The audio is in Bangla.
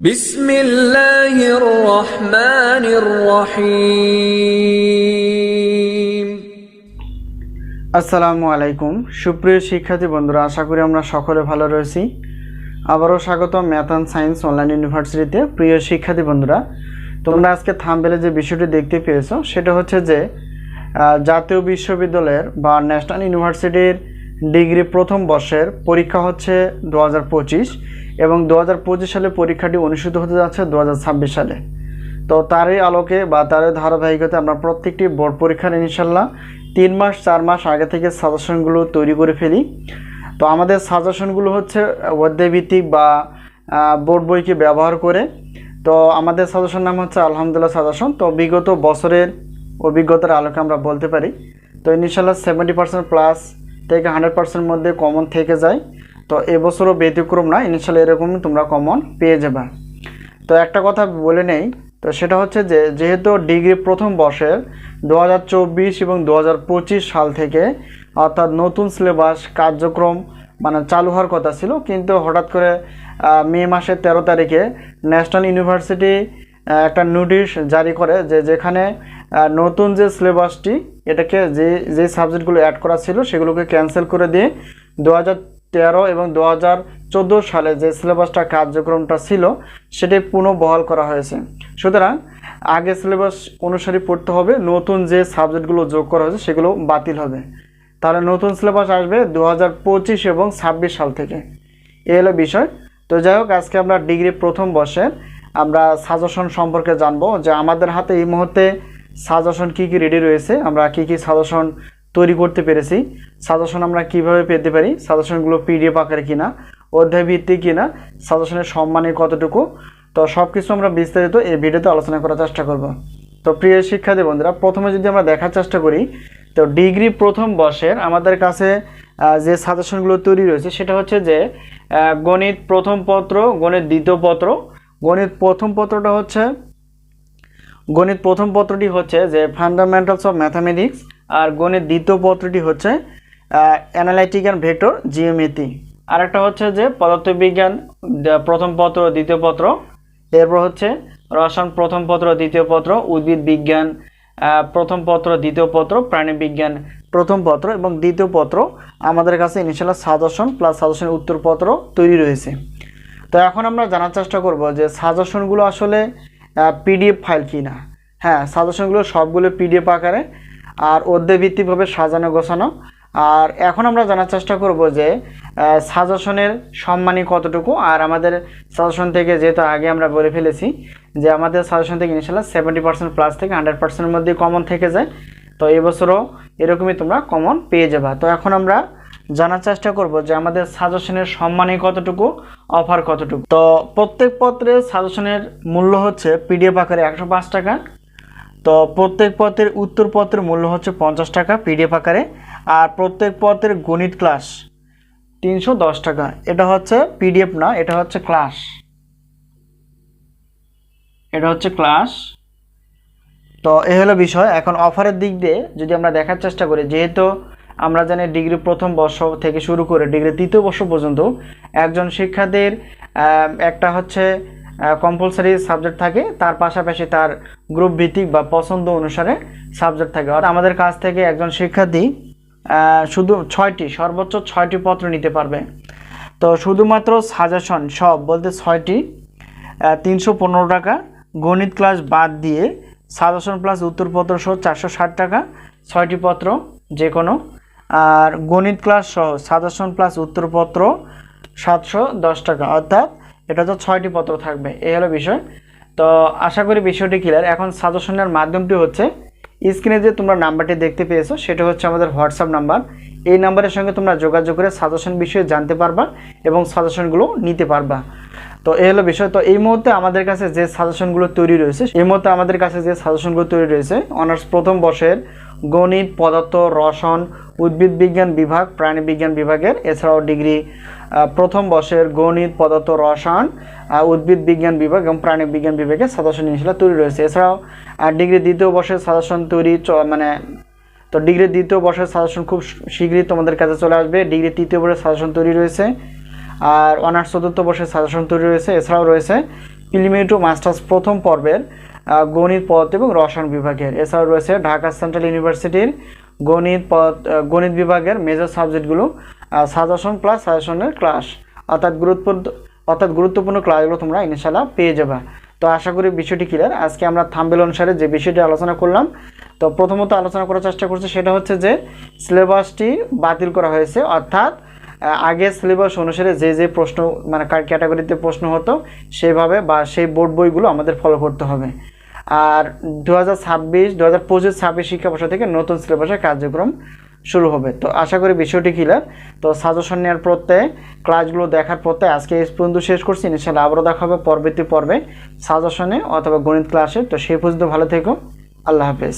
বিসমিল্লাহির রহমানির রহিম। আসসালামু আলাইকুম সুপ্রিয় শিক্ষার্থী বন্ধুরা, আশা করি আমরা সকলে ভালো রয়েছি। আবারও স্বাগতম ম্যাথ অ্যান্ড সায়েন্স অনলাইন ইউনিভার্সিটিতে। প্রিয় শিক্ষার্থী বন্ধুরা, তোমরা আজকে থাম্বনেলে যে বিষয়টি দেখতে পেয়েছো সেটা হচ্ছে যে জাতীয় বিশ্ববিদ্যালয়ের বা ন্যাশনাল ইউনিভার্সিটির ডিগ্রি প্রথম বর্ষের পরীক্ষা হচ্ছে 2025 এবং 2025 সালে পরীক্ষাটি অনুষ্ঠিত হতে যাচ্ছে 2026 সালে। তো তারই আলোকে বা তারই ধারাবাহিকতা আমরা প্রত্যেকটি বোর্ড পরীক্ষার ইনশাল্লাহ 3 মাস 4 মাস আগে থেকে সাজেশনগুলো তৈরি করে ফেলি। তো আমাদের সাজেশনগুলো হচ্ছে অধ্যায়ভিত্তিক বা বোর্ড বইকে ব্যবহার করে। তো আমাদের সাজেশন নাম হচ্ছে আলহামদুলিল্লাহ সাজেশন। তো বিগত বছরের অভিজ্ঞতার আলোকে আমরা বলতে পারি তো ইনশাল্লাহ 70% প্লাস থেকে 100% মধ্যে কমন থেকে যায়। তো এবছরও ব্যতিক্রম না, ইনশাল্লাহ এরকমই তোমরা কমন পেয়ে যাবে। তো একটা কথা বলে নেই, তো সেটা হচ্ছে যে যেহেতু ডিগ্রি প্রথম বর্ষের 2024 এবং 2025 সাল থেকে অর্থাৎ নতুন সিলেবাস কার্যক্রম চালু হওয়ার কথা ছিল, কিন্তু হঠাৎ করে মে মাসের 13 তারিখে ন্যাশনাল ইউনিভার্সিটি একটা নোটিশ জারি করে যে যেখানে নতুন যে সিলেবাসটি এটাকে যে সাবজেক্টগুলো অ্যাড করা ছিল সেগুলোকে ক্যান্সেল করে দিয়ে 2013 এবং 2014 সালে যে সিলেবাসটা কার্যক্রমটা ছিল সেটাই পুনঃবহাল করা হয়েছে। সুতরাং আগে সিলেবাস অনুসারে পড়তে হবে, নতুন যে সাবজেক্টগুলো যোগ করা হয়েছে সেগুলো বাতিল হবে। তাহলে নতুন সিলেবাস আসবে 2025 এবং 26 সাল থেকে। এই হলো বিষয়। তো যাই হোক, আজকে আমরা ডিগ্রি প্রথম বর্ষের আমরা সাজেশন সম্পর্কে জানবো যে আমাদের হাতে এই মুহূর্তে সাজেশন কী কী রেডি রয়েছে, আমরা কী কী সাজেশন তৈরি করতে পেরেছি, সাজেশন আমরা কিভাবে পেতে পারি, সাজেশনগুলো পিডিএফ আকারে কিনা, অধ্যায়ভিত্তিক কিনা, সাজেশনের সম্মানে কতটুকু, তো সব কিছু আমরা বিস্তারিত এই ভিডিওতে আলোচনা করার চেষ্টা করব। তো প্রিয় শিক্ষার্থী বন্ধুরা, প্রথমে যদি আমরা দেখার চেষ্টা করি তো ডিগ্রি প্রথম বর্ষের আমাদের কাছে যে সাজেশনগুলো তৈরি রয়েছে সেটা হচ্ছে যে গণিত প্রথম পত্র, গণিত দ্বিতীয় পত্র। গণিত প্রথম পত্রটি হচ্ছে যে ফান্ডামেন্টালস অফ ম্যাথামেটিক্স, আর গণিত দ্বিতীয় পত্রটি হচ্ছে অ্যানালাইটিক অ্যান্ড ভেক্টর জিওমেট্রি। আর একটা হচ্ছে যে পদার্থবিজ্ঞান প্রথম পত্র দ্বিতীয় পত্র, এরপর হচ্ছে রসায়ন প্রথম পত্র দ্বিতীয় পত্র, উদ্ভিদ বিজ্ঞান প্রথম পত্র দ্বিতীয় পত্র, প্রাণীবিজ্ঞান প্রথম পত্র এবং দ্বিতীয় পত্র। আমাদের কাছে ইনিশিয়াল সাজেশন প্লাস সাজেশনের উত্তরপত্র তৈরি রয়েছে। তো এখন আমরা জানার চেষ্টা করব যে সাজেশনগুলো আসলে পিডিএফ ফাইল কিনা। হ্যাঁ, সাজেশনগুলো সবগুলো পিডিএফ আকারে আর অধ্যায়ভিত্তিকভাবে সাজানো গোছানো। আর এখন আমরা জানার চেষ্টা করব যে সাজেশনের সম্মানী কতটুকু। আর আমাদের সাজেশন থেকে যেহেতু আগে আমরা বলে ফেলেছি যে আমাদের সাজেশন থেকে ইনশাল্লাহ 70% প্লাস থেকে 100%-এর মধ্যে কমন থেকে যায়। তো এবছরও এরকমই তোমরা কমন পেয়ে যাবা। তো এখন আমরা জানার চেষ্টা করব যে আমাদের সাজেশনের সম্মানী কতটুকু, অফার কতটুকু। তো প্রত্যেক পত্রের সাজেশনের মূল্য হচ্ছে পিডিএফ আকারে 105 টাকা। তো প্রত্যেক পত্রের উত্তরপত্রের মূল্য হচ্ছে 50 টাকা পিডিএফ আকারে। আর প্রত্যেক পত্রের গণিত ক্লাস 310 টাকা। এটা হচ্ছে পিডিএফ না, এটা হচ্ছে ক্লাস, এটা হচ্ছে ক্লাস। তো এ হলো বিষয়। এখন অফারের দিক দিয়ে যদি আমরা দেখার চেষ্টা করি, যেহেতু আমরা জানি ডিগ্রি প্রথম বর্ষ থেকে শুরু করে ডিগ্রি তৃতীয় বর্ষ পর্যন্ত একজন শিক্ষার্থীর একটা হচ্ছে কম্পালসারি সাবজেক্ট থাকে, তার পাশাপাশি তার গ্রুপ ভিত্তিক বা পছন্দ অনুসারে সাবজেক্ট থাকে। আর আমাদের কাছ থেকে একজন শিক্ষার্থী শুধু সর্বোচ্চ 6টি পত্র নিতে পারবে। তো শুধুমাত্র সাজেশন সব বলতে 6টি 315 টাকা, গণিত ক্লাস বাদ দিয়ে সাজেশন প্লাস উত্তরপত্র সহ 460 টাকা 6টি পত্র যে কোনো। আর গণিত ক্লাস সহ সাজেশন প্লাস উত্তরপত্র 710 টাকা, অর্থাৎ এটা তো 6টি পত্র থাকবে। এই হলো বিষয়। তো আশা করি বিষয়টি ক্লিয়ার। এখন সাজেশনের মাধ্যমটি হচ্ছে স্ক্রিনে যে তোমরা নাম্বারটি দেখতে পেয়েছো সেটা হচ্ছে আমাদের হোয়াটসঅ্যাপ নাম্বার। এই নাম্বারের সঙ্গে তোমরা যোগাযোগ করে সাজেশন বিষয়ে জানতে পারবা এবং সাজেশনগুলো নিতে পারবা। তো এই হলো বিষয়। তো এই মুহূর্তে আমাদের কাছে যে সাজেশনগুলো তৈরি রয়েছে অনার্স প্রথম বর্ষের গণিত, পদার্থ, রসায়ন, উদ্ভিদ বিজ্ঞান বিভাগ, প্রাণী বিজ্ঞান বিভাগের, এছাড়াও ডিগ্রি প্রথম বর্ষের গণিত, পদার্থ, রসায়ন, উদ্ভিদ বিজ্ঞান বিভাগ এবং প্রাণী বিজ্ঞান বিভাগের সাজেশন ইনশাল্লাহ তৈরি রয়েছে। এছাড়াও ডিগ্রি দ্বিতীয় বর্ষের সাজেশন তৈরি তো ডিগ্রি দ্বিতীয় বর্ষের সাজেশন খুব শীঘ্রই তোমাদের কাছে চলে আসবে। ডিগ্রি তৃতীয় বর্ষের সাজেশন তৈরি রয়েছে। আর অনার্স চতুর্থ বর্ষের সাজেশন তৈরি রয়েছে। এছাড়াও রয়েছে প্রিলিমিনারি টু মাস্টার্স প্রথম পর্বের গণিত পদ এবং রসায়ন বিভাগের। এছাড়াও রয়েছে ঢাকা সেন্ট্রাল ইউনিভার্সিটির গণিত বিভাগের মেজর সাবজেক্টগুলো সাজেশন প্লাস সাজেশনের ক্লাস, অর্থাৎ গুরুত্বপূর্ণ ক্লাসগুলো তোমরা ইনশাআল্লাহ পেয়ে যাবে। তো আশা করি বিষয়টি ক্লিয়ার। আজকে আমরা থাম্বনেল অনুসারে যে বিষয়টি আলোচনা করলাম, তো প্রথমত আলোচনা করার চেষ্টা করছি সেটা হচ্ছে যে সিলেবাসটি বাতিল করা হয়েছে, অর্থাৎ আগে সিলেবাস অনুসারে যে প্রশ্ন মানে ক্যাটাগরিতে প্রশ্ন হতো সেইভাবে বা সেই বোর্ড বইগুলো আমাদের ফলো করতে হবে। আর 2025-26 শিক্ষাবর্ষ থেকে নতুন সিলেবাসের কার্যক্রম শুরু হবে। তো আশা করি বিষয়টি ক্লিয়ার। তো সাজেশন নেওয়ার প্রত্যয়ে ক্লাসগুলো দেখার প্রত্যয়ে আজকে এই পর্যন্ত শেষ করছি। ইনশাআল্লাহ আবারও দেখা হবে পরবর্তী পর্বে সাজেশনে অথবা গণিত ক্লাসে। তো সেই পর্যন্ত ভালো থেকো, আল্লাহ হাফেজ।